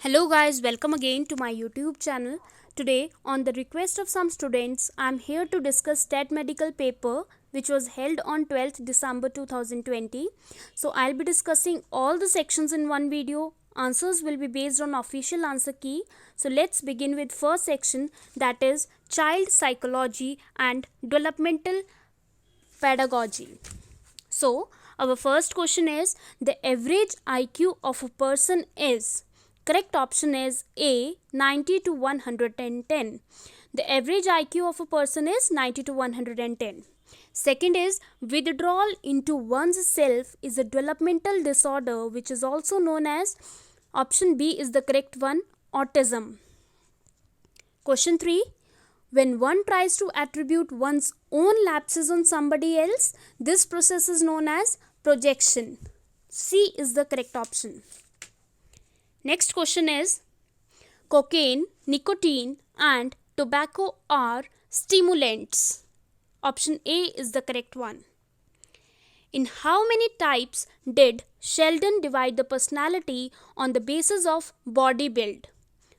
Hello guys, welcome again to my YouTube channel. Today, on the request of some students, I am here to discuss stat medical paper which was held on 12th December 2020. So I'll be discussing all the sections in one video. Answers will be based on official answer key. So let's begin with first section, that is child psychology and developmental pedagogy. So our first question is, the average IQ of a person is. Correct option is A, 90 to 110. The average IQ of a person is 90 to 110. Second is, withdrawal into one's self is a developmental disorder which is also known as, option B is the correct one, autism. Question 3. When one tries to attribute one's own lapses on somebody else, this process is known as projection. C is the correct option. Next question is, cocaine, nicotine and tobacco are stimulants. Option A is the correct one. In how many types did Sheldon divide the personality on the basis of body build?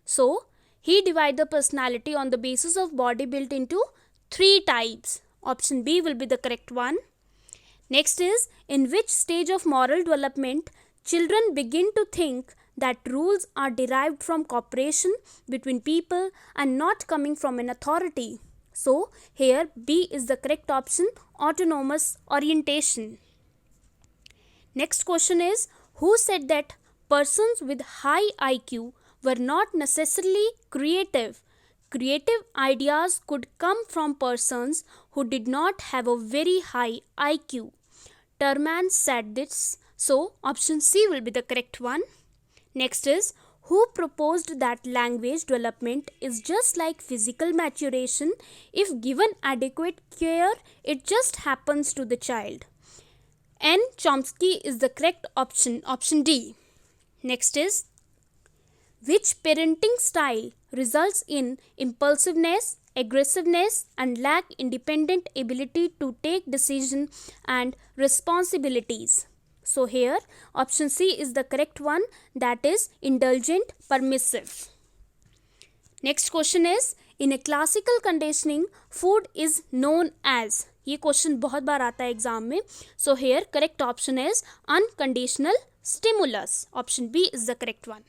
So, he divided the personality on the basis of body build into 3 types. Option B will be the correct one. Next is, in which stage of moral development children begin to think that rules are derived from cooperation between people and not coming from an authority? So, here B is the correct option, autonomous orientation. Next question is, who said that persons with high IQ were not necessarily creative? Creative ideas could come from persons who did not have a very high IQ. Terman said this. So, option C will be the correct one. Next is, who proposed that language development is just like physical maturation. If given adequate care, it just happens to the child. N. Chomsky is the correct option, option D. Next is, which parenting style results in impulsiveness, aggressiveness and lack independent ability to take decision and responsibilities? So here option C is the correct one, that is indulgent permissive. Next question is, in a classical conditioning food is known as. ये question बहुत बार आता है exam में. So here correct option is unconditional stimulus. Option B is the correct one.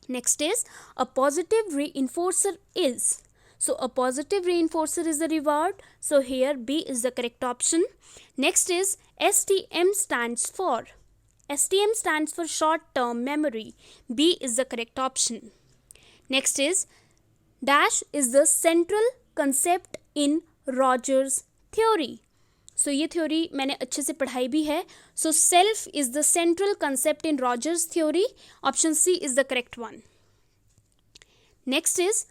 Next is, a positive reinforcer is. So a positive reinforcer is the reward. So here B is the correct option. Next is, STM stands for. STM stands for short term memory. B is the correct option. Next is, dash is the central concept in Rogers theory. So ये theory मैंने अच्छे से पढ़ाई भी है. So self is the central concept in Rogers theory. Option C is the correct one. Next is,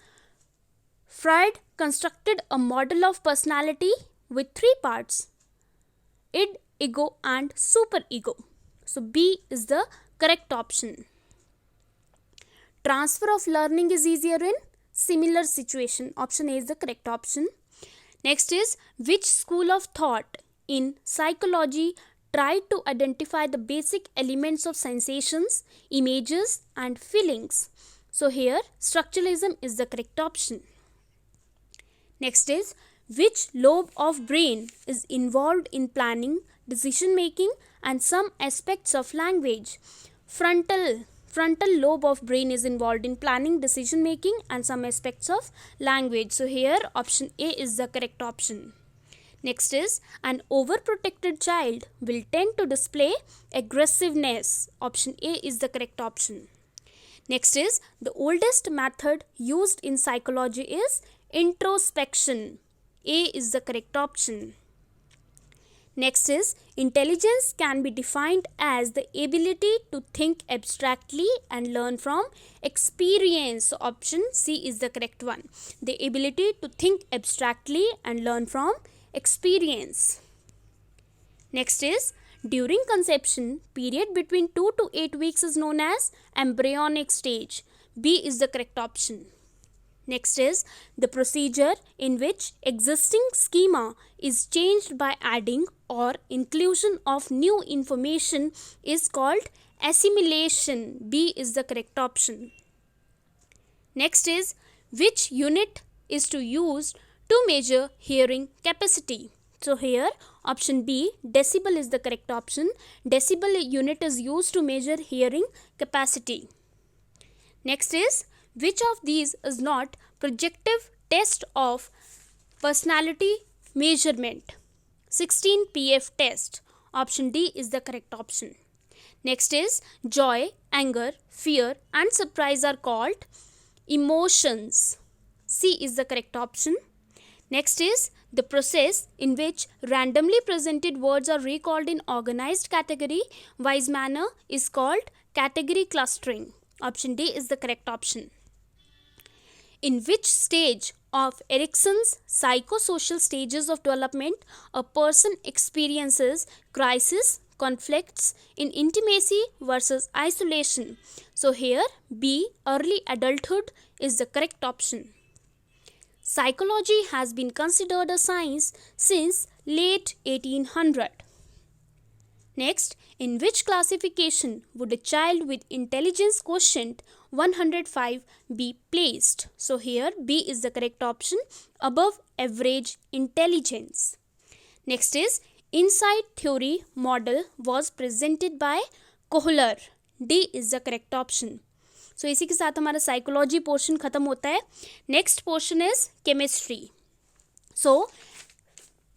Freud constructed a model of personality with 3 parts: id, ego and superego. So B is the correct option. Transfer of learning is easier in similar situation. Option A is the correct option. Next is, which school of thought in psychology tried to identify the basic elements of sensations, images and feelings? So here structuralism is the correct option. Next is, which lobe of brain is involved in planning, decision making and some aspects of language? Frontal lobe of brain is involved in planning, decision making and some aspects of language. So here option A is the correct option. Next is, an overprotected child will tend to display aggressiveness. Option A is the correct option. Next is, the oldest method used in psychology is introspection. A is the correct option. Next is, intelligence can be defined as the ability to think abstractly and learn from experience. So option C is the correct one. The ability to think abstractly and learn from experience. Next is, during conception, period between 2 to 8 weeks is known as embryonic stage. B is the correct option. Next is, the procedure in which existing schema is changed by adding or inclusion of new information is called assimilation. B is the correct option. Next is, which unit is to use to measure hearing capacity? So here option B, decibel, is the correct option. Decibel unit is used to measure hearing capacity. Next is, which of these is not projective test of personality measurement? 16 PF test. Option D is the correct option. Next is, joy, anger, fear and surprise are called emotions. C is the correct option. Next is, the process in which randomly presented words are recalled in organized category wise manner is called category clustering. Option D is the correct option. In which stage of Erickson's psychosocial stages of development a person experiences crisis, conflicts in intimacy versus isolation? So here B, early adulthood, is the correct option. Psychology has been considered a science since late 1800. Next, in which classification would a child with intelligence quotient 105 be placed? So here B is the correct option, above average intelligence. Next is, insight theory model was presented by Kohler. D is the correct option. So इसी के साथ हमारा psychology portion खत्म होता है. Next portion is chemistry. So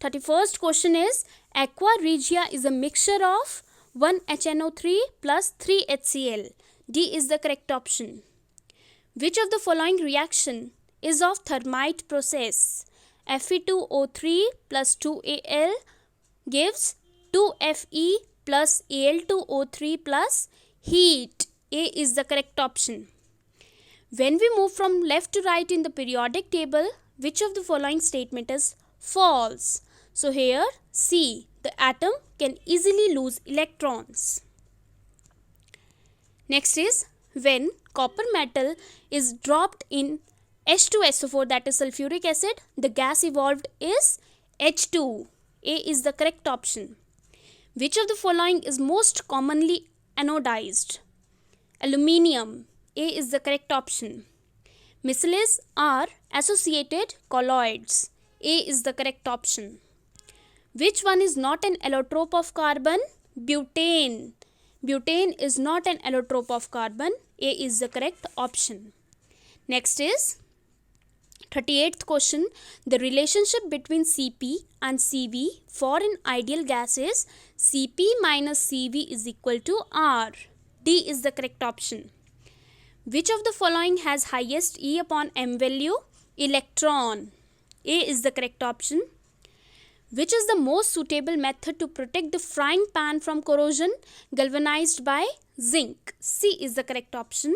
31st question is, aqua regia is a mixture of 1 HNO3 plus 3 HCl. D is the correct option. Which of the following reaction is of thermite process? Fe2O3 plus 2Al gives 2Fe plus Al2O3 plus heat. A is the correct option. When we move from left to right in the periodic table, which of the following statement is false? So here C, the atom can easily lose electrons. Next is, when copper metal is dropped in H2SO4, that is sulfuric acid, the gas evolved is H2. A is the correct option. Which of the following is most commonly anodized? Aluminium. A is the correct option. Micells are associated colloids. A is the correct option. Which one is not an allotrope of carbon? Butane. Butane is not an allotrope of carbon. A is the correct option. Next is 38th question. The relationship between Cp and Cv for an ideal gas is Cp minus Cv is equal to R. D is the correct option. Which of the following has highest E upon M value? Electron. A is the correct option. Which is the most suitable method to protect the frying pan from corrosion? Galvanized by zinc. C is the correct option.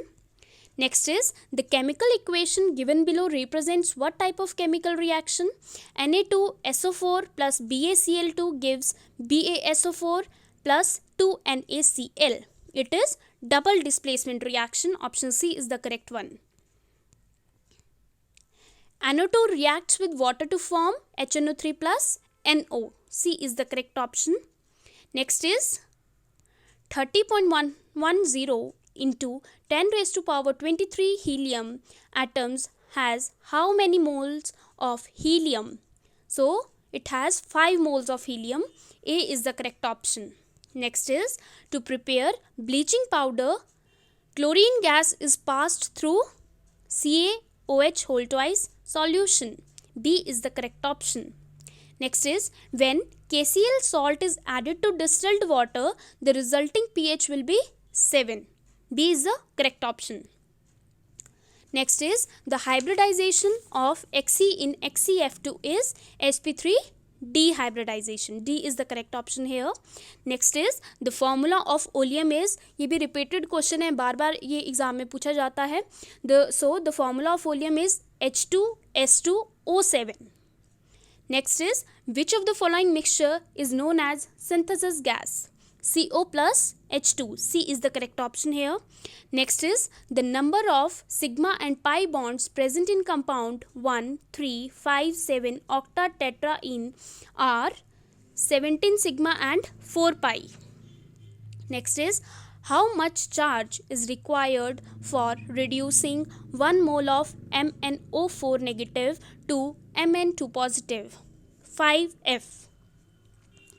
Next is, the chemical equation given below represents what type of chemical reaction? Na2SO4 plus BaCl2 gives BaSO4 plus 2NaCl. It is double displacement reaction. Option C is the correct one. NO2 reacts with water to form HNO3 plus NO. C is the correct option. Next is 30.110 into 10 raised to power 23 helium atoms has how many moles of helium? So it has 5 moles of helium. A is the correct option. Next is, to prepare bleaching powder, chlorine gas is passed through CaOH whole twice solution. B is the correct option. Next is, when KCl salt is added to distilled water, the resulting pH will be 7. B is the correct option. Next is, the hybridization of Xe in XeF2 is sp3 dehybridization. D is the correct option here. Next is, the formula of oleum is, ये भी repeated question है, बार बार ये exam में पूछा जाता है. So the formula of oleum is H2S2O7. Next is, which of the following mixture is known as synthesis gas? CO plus H2. C is the correct option here. Next is, the number of sigma and pi bonds present in compound 1, 3, 5, 7 octa tetra in are 17 sigma and 4 pi. Next is, How much charge is required for reducing 1 mole of MnO4 negative to Mn2 positive? 5F.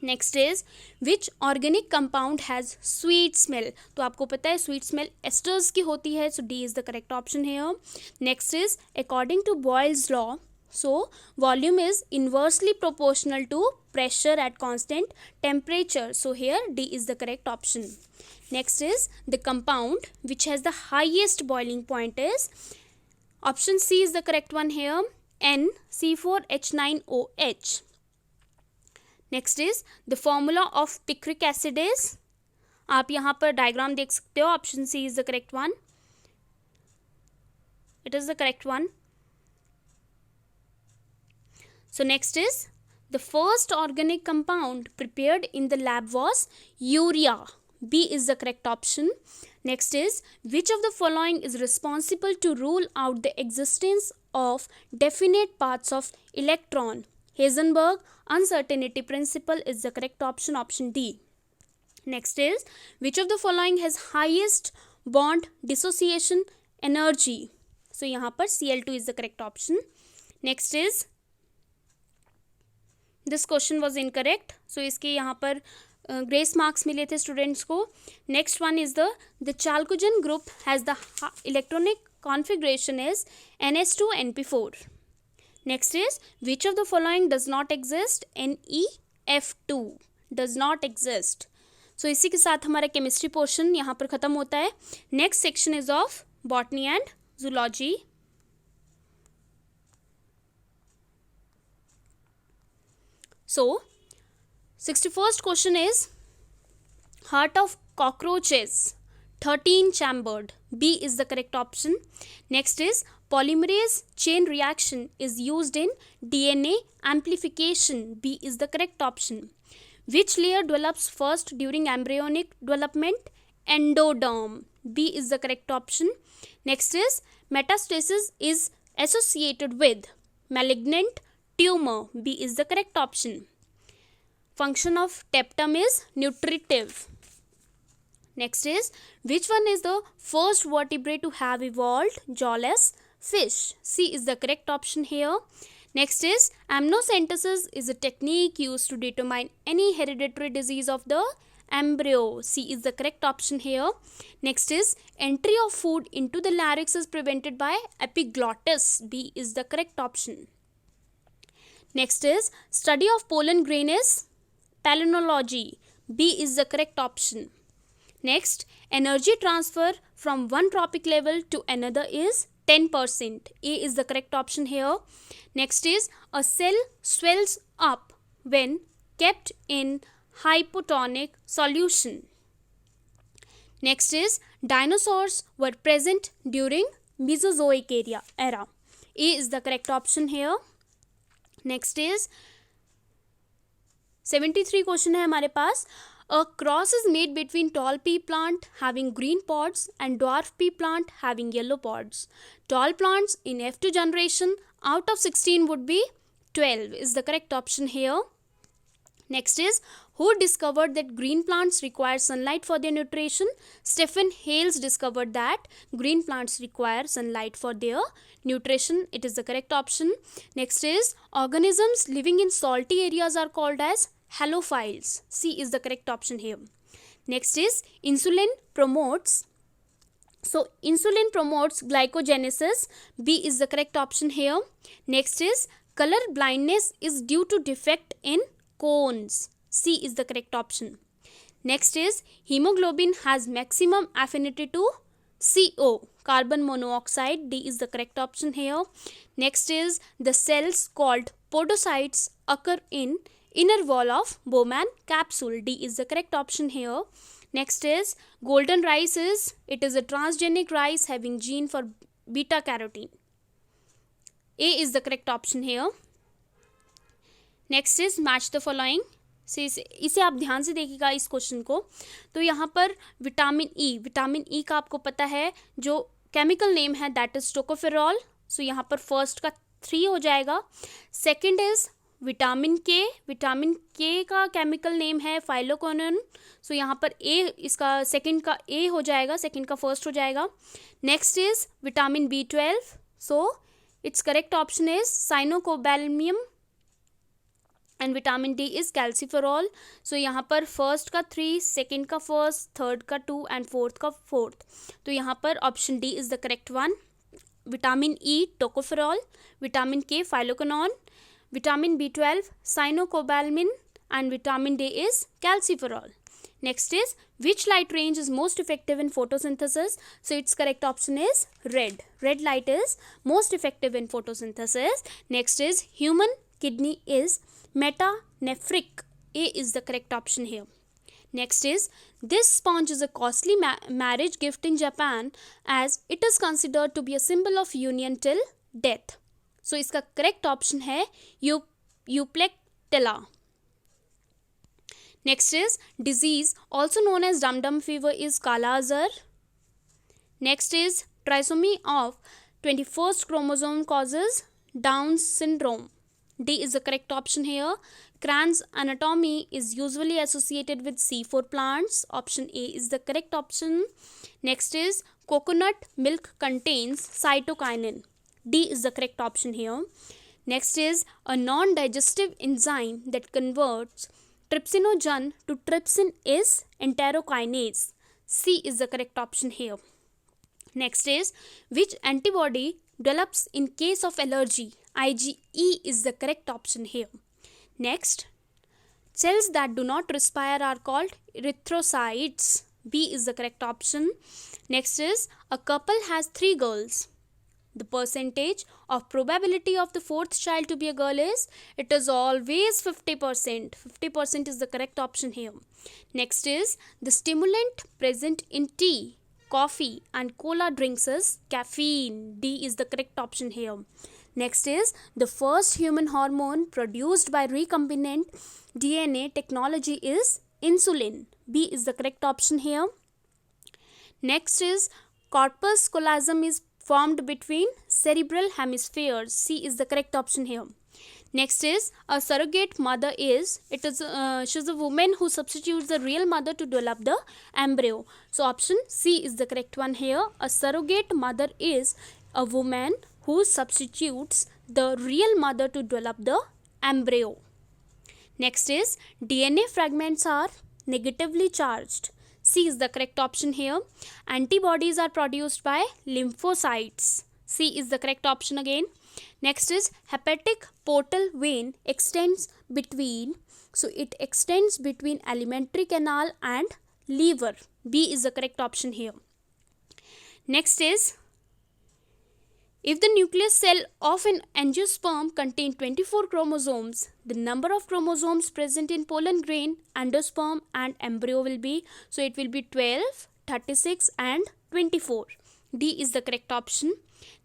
Next is which organic compound has sweet smell. तो आपको पता है sweet smell asters की होती है, so D is the correct option here. Next is according to Boyle's law, so volume is inversely proportional to pressure at constant temperature, so here D is the correct option. Next is the compound which has the highest boiling point is option C is the correct one here, NC4H9OH. Next is the formula of picric acid is, आप यहाँ पर diagram देख सकते हो, option C is the correct one. It is the correct one. So next is the first organic compound prepared in the lab was urea. B is the correct option. Next is which of the following is responsible to rule out the existence of definite parts of electron. Heisenberg uncertainty principle is the correct option, option D. Next is which of the following has highest bond dissociation energy. So यहाँ पर Cl2 is the correct option. Next is this question was incorrect, so इसके यहाँ पर grace marks मिले थे students को. Next one is the chalcogen group has the electronic configuration is NS2NP4. Next is which of the following does not exist? NeF2 does not exist. So इसी के साथ हमारा केमिस्ट्री पोर्शन यहाँ पर ख़त्म होता है. Next section is of botany and zoology. So 61st question is heart of cockroaches 13 chambered. B is the correct option. Next is polymerase chain reaction is used in DNA amplification. B is the correct option. Which layer develops first during embryonic development? Endoderm. B is the correct option. Next is metastasis is associated with malignant tumor. B is the correct option. Function of tapetum is nutritive. Next is which one is the first vertebrate to have evolved jawless fish? C is the correct option here. Next is amniocentesis is a technique used to determine any hereditary disease of the embryo. C is the correct option here. Next is entry of food into the larynx is prevented by epiglottis. B is the correct option. Next is study of pollen grain is palynology. B is the correct option. Next, energy transfer from one tropic level to another is 10%. A is the correct option here. Next is a cell swells up when kept in hypotonic solution. Next is dinosaurs were present during Mesozoic era. A is the correct option here. Next is 73 question है हमारे पास. A cross is made between tall pea plant having green pods and dwarf pea plant having yellow pods. Tall plants in F2 generation out of 16 would be 12 is the correct option here. Next is who discovered that green plants require sunlight for their nutrition? Stephen Hales discovered that green plants require sunlight for their nutrition. It is the correct option. Next is organisms living in salty areas are called as halophiles. C is the correct option here. Next is insulin promotes. So insulin promotes glycogenesis. B is the correct option here. Next is color blindness is due to defect in cones. C is the correct option. Next is hemoglobin has maximum affinity to CO, carbon monoxide. D is the correct option here. Next is the cells called podocytes occur in inner wall of Bowman capsule. D is the correct option here. Next is golden rice it is a transgenic rice having gene for beta carotene. A is the correct option here. Next is match the following. इसे आप ध्यान से देखिएगा इस question को. तो यहाँ पर विटामिन ई का आपको पता है जो केमिकल नेम है दैट इज टोकोफेरॉल. सो यहाँ पर फर्स्ट का 3 हो जाएगा. सेकेंड इज विटामिन के का केमिकल नेम है फाइलोक्विनोन. सो यहाँ पर ए, इसका सेकंड का ए हो जाएगा, सेकंड का फर्स्ट हो जाएगा. Next is vitamin B12. So it's correct option is cyanocobalamin. And vitamin D is calciferol. So यहाँ पर फर्स्ट का 3, सेकंड का फर्स्ट, थर्ड का 2 एंड फोर्थ का 4. तो यहाँ पर option D is the correct one. Vitamin E tocopherol, vitamin K phylloquinone, vitamin B12 cyanocobalamin and vitamin D is calciferol. Next is which light range is most effective in photosynthesis? So its correct option is red. Red light is most effective in photosynthesis. Next is human kidney is metanephric. A is the correct option here. Next is this sponge is a costly marriage gift in Japan as it is considered to be a symbol of union till death. So इसका correct option है Euplectella. Next is disease also known as dum-dum fever is Kala Azar. Next is trisomy of 21st chromosome causes Down syndrome. D is the correct option here. Cran's anatomy is usually associated with C4 plants. Option A is the correct option. Next is coconut milk contains cytokinin. D is the correct option here. Next is a non-digestive enzyme that converts trypsinogen to trypsin is enterokinase. C is the correct option here. Next is which antibody develops in case of allergy? IgE is the correct option here. Next, cells that do not respire are called erythrocytes. B is the correct option. Next is a couple has 3 girls. The percentage of probability of the 4th child to be a girl is, it is always 50%. 50% is the correct option here. Next is the stimulant present in tea, coffee and cola drinks is caffeine. D is the correct option here. Next is the first human hormone produced by recombinant DNA technology is insulin. B is the correct option here. Next is corpus callosum is formed between cerebral hemispheres. C is the correct option here. Next is a surrogate mother is, she's a woman who substitutes the real mother to develop the embryo. So option C is the correct one here. A surrogate mother is a woman who substitutes the real mother to develop the embryo. Next is DNA fragments are negatively charged. C is the correct option here. Antibodies are produced by lymphocytes. C is the correct option again. Next is hepatic portal vein extends between, so it extends between alimentary canal and liver. B is the correct option here. Next is if the nucleus cell of an angiosperm contains 24 chromosomes, the number of chromosomes present in pollen grain, endosperm and embryo will be, so it will be 12, 36 and 24. D is the correct option.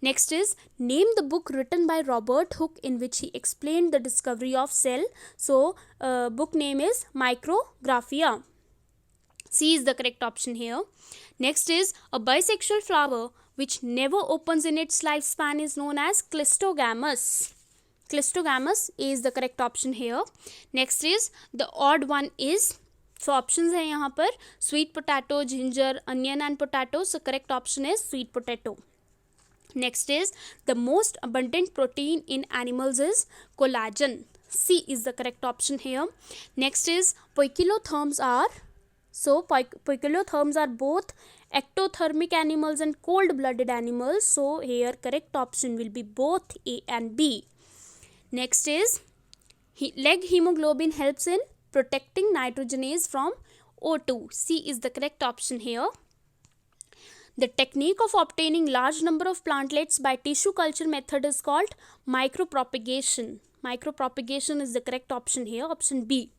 Next is name the book written by Robert Hooke in which he explained the discovery of cell. So book name is Micrographia. C is the correct option here. Next is a bisexual flower which never opens in its lifespan is known as Clistogamous. Clistogamous is the correct option here. Next is the odd one is, so options है यहाँ पर sweet potato, ginger, onion and potato. So correct option is sweet potato. Next is the most abundant protein in animals is collagen. C is the correct option here. Next is poikilotherms are, so poikilotherms are both ectothermic animals and cold-blooded animals. So here correct option will be both A and B. Next is leg hemoglobin helps in protecting nitrogenase from O2. C is the correct option here. The technique of obtaining large number of plantlets by tissue culture method is called micropropagation. Micropropagation is the correct option here, option B.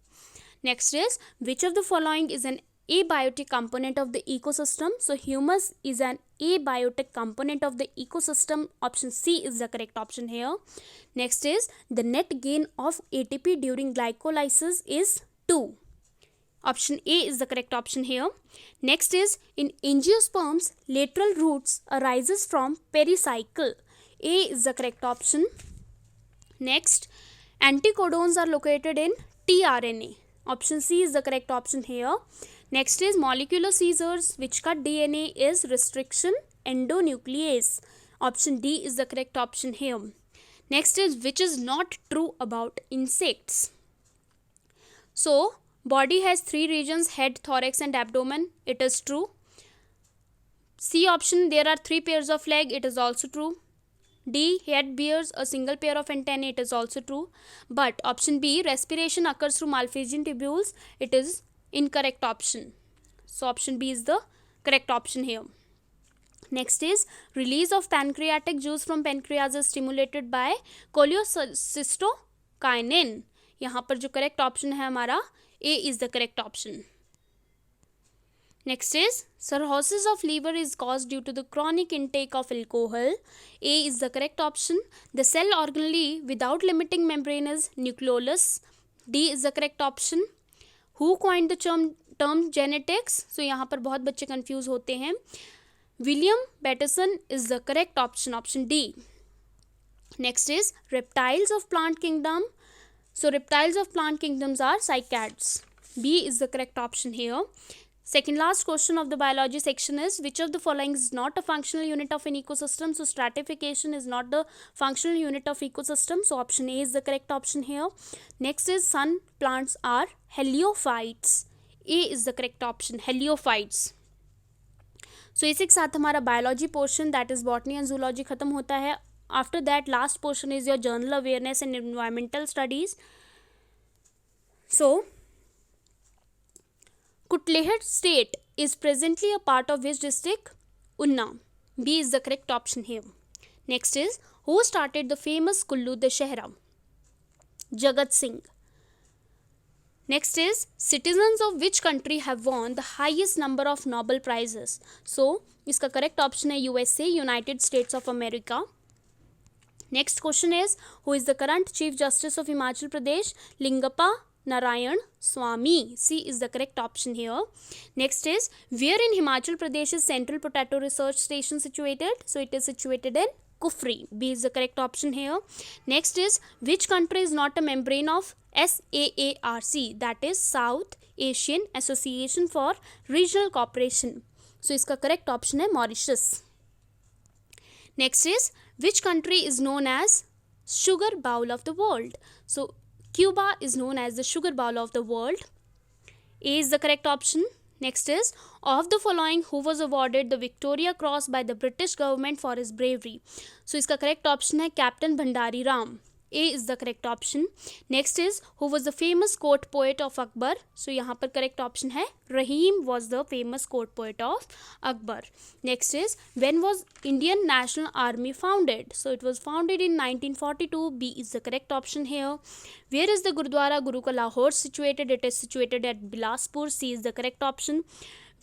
Next is which of the following is an abiotic component of the ecosystem? So humus is an abiotic component of the ecosystem. Option C is the correct option here. Next is the net gain of ATP during glycolysis is 2. Option A is the correct option here. Next is in angiosperms, lateral roots arises from pericycle. A is the correct option. Next, Anticodons are located in tRNA. Option C is the correct option here. Next is molecular scissors which cut DNA is restriction endonuclease. Option D is the correct option here. Next is which is not true about insects. So body has three regions, head, thorax and abdomen. It is true. C option, there are three pairs of leg. It is also true. D, head bears a single pair of antennae. It is also true. But option B, respiration occurs through Malpighian tubules. It is incorrect option. So option B is the correct option here. Next is release of pancreatic juice from pancreas is stimulated by cholecystokinin. यहाँ पर जो correct option है हमारा A is the correct option. Next is cirrhosis of liver is caused due to the chronic intake of alcohol. A is the correct option. The cell organelle without limiting membrane is nucleolus. D is the correct option. Who coined the term genetics? So यहाँ पर बहुत बच्चे confuse होते हैं. William Patterson is the correct option. Option D. Next is reptiles of plant kingdom. So reptiles of plant kingdoms are cycads. B is the correct option here. Second last question of the biology section is which of the following is not a functional unit of an ecosystem? So stratification is not the functional unit of ecosystem. So option A is the correct option here. Next is sun plants are heliophytes. A is the correct option, heliophytes. So इसी के साथ हमारा biology portion that is botany and zoology खत्म होता है. After that last portion is your journal awareness and environmental studies. So Kutlehar state is presently a part of which district? Unna. B is the correct option here. Next is who started the famous Kullu Dashehra? Jagat Singh. Next is citizens of which country have won the highest number of Nobel prizes? So इसका correct option है USA, United States of America. Next question is who is the current Chief Justice of Himachal Pradesh? Lingappa Narayan Swamy. C is the correct option here. Next is where in Himachal Pradesh is Central Potato Research Station situated? So it is situated in Kufri. B is the correct option here. Next is which country is not a member of SAARC, that is South Asian Association for Regional Cooperation. So इसका correct option है Mauritius. Next is which country is known as sugar bowl of the world? So Cuba is known as the sugar bowl of the world. A is the correct option. Next is of the following who was awarded the Victoria Cross by the British government for his bravery? So इसका correct option है Captain Bhandari Ram. A is the correct option. Next is who was the famous court poet of Akbar? So यहाँ पर correct option है Rahim was the famous court poet of Akbar. Next is when was Indian National Army founded? So it was founded in 1942. B is the correct option here. Where is the Gurudwara Guru Ka Lahore situated? It is situated at Bilaspur. C is the correct option.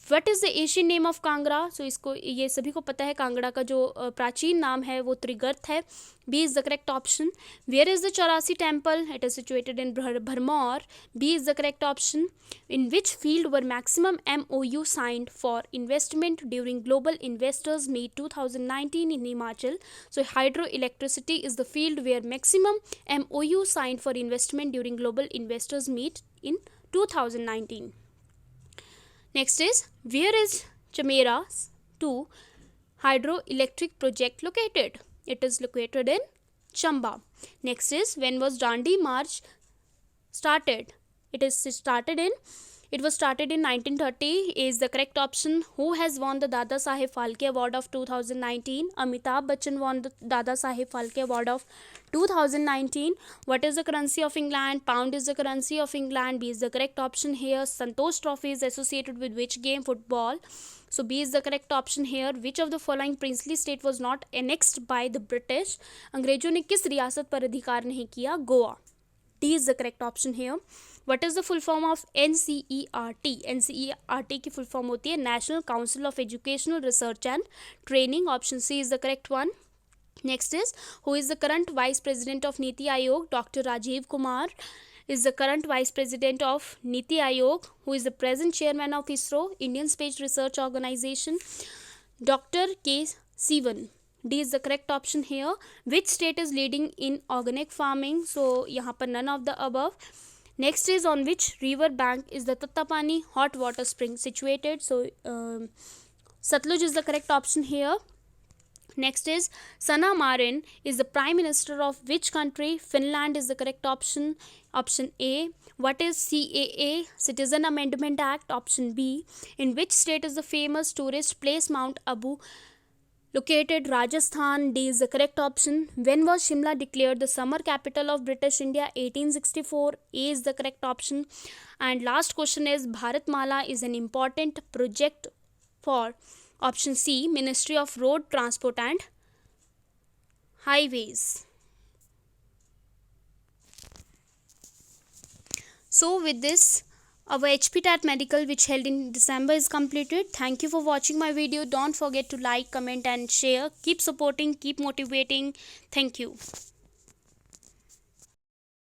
What is the Asian name of Kangra? So इसको ये सभी को पता है कांगड़ा का जो प्राचीन नाम है वो त्रिगर्त है. B is the correct option. Where is the Chaurasi temple? It is situated in Bharmor. B is the correct option. In which field were maximum MOU signed for investment during Global Investors Meet 2019 in Himachal? So hydroelectricity is the field where maximum MOU signed for investment during Global Investors Meet in 2019. Next is where is Chamera 2 hydroelectric project located? It is located in Chamba. Next is when was Dandi March started? It was started in 1930. A is the correct option. Who has won the Dada Saheb Phalke Award of 2019? Amitabh Bachchan won the Dada Saheb Phalke Award of 2019. What is the currency of England? Pound is the currency of England. B is the correct option here. Santosh Trophy is associated with which game? Football. So B is the correct option here. Which of the following princely state was not annexed by the British? अंग्रेजों ने किस रियासत पर अधिकार नहीं किया? Goa. D is the correct option here. What is the full form of NCERT? NCERT की full form होती है National Council of Educational Research and Training. Option C is the correct one. Next is who is the current Vice President of Niti Aayog? Dr. Rajiv Kumar is the current Vice President of Niti Aayog. Who is the present Chairman of ISRO, Indian Space Research Organization? Dr. K. Sivan. D is the correct option here. Which state is leading in organic farming? So यहाँ पर none of the above. Next is, on which river bank is the Tattapani hot water spring situated? So Satluj is the correct option here. Next is, Sanna Marin is the Prime Minister of which country? Finland is the correct option. Option A. What is CAA? Citizen Amendment Act. Option B. In which state is the famous tourist place Mount Abu located? Rajasthan. D is the correct option. When was Shimla declared the summer capital of British India? 1864. A is the correct option. And last question is, Bharatmala is an important project for? Option C, Ministry of Road Transport and Highways. So with this, our HPTAT medical which held in December is completed. Thank you for watching my video. Don't forget to like, comment and share. Keep supporting, keep motivating. Thank you.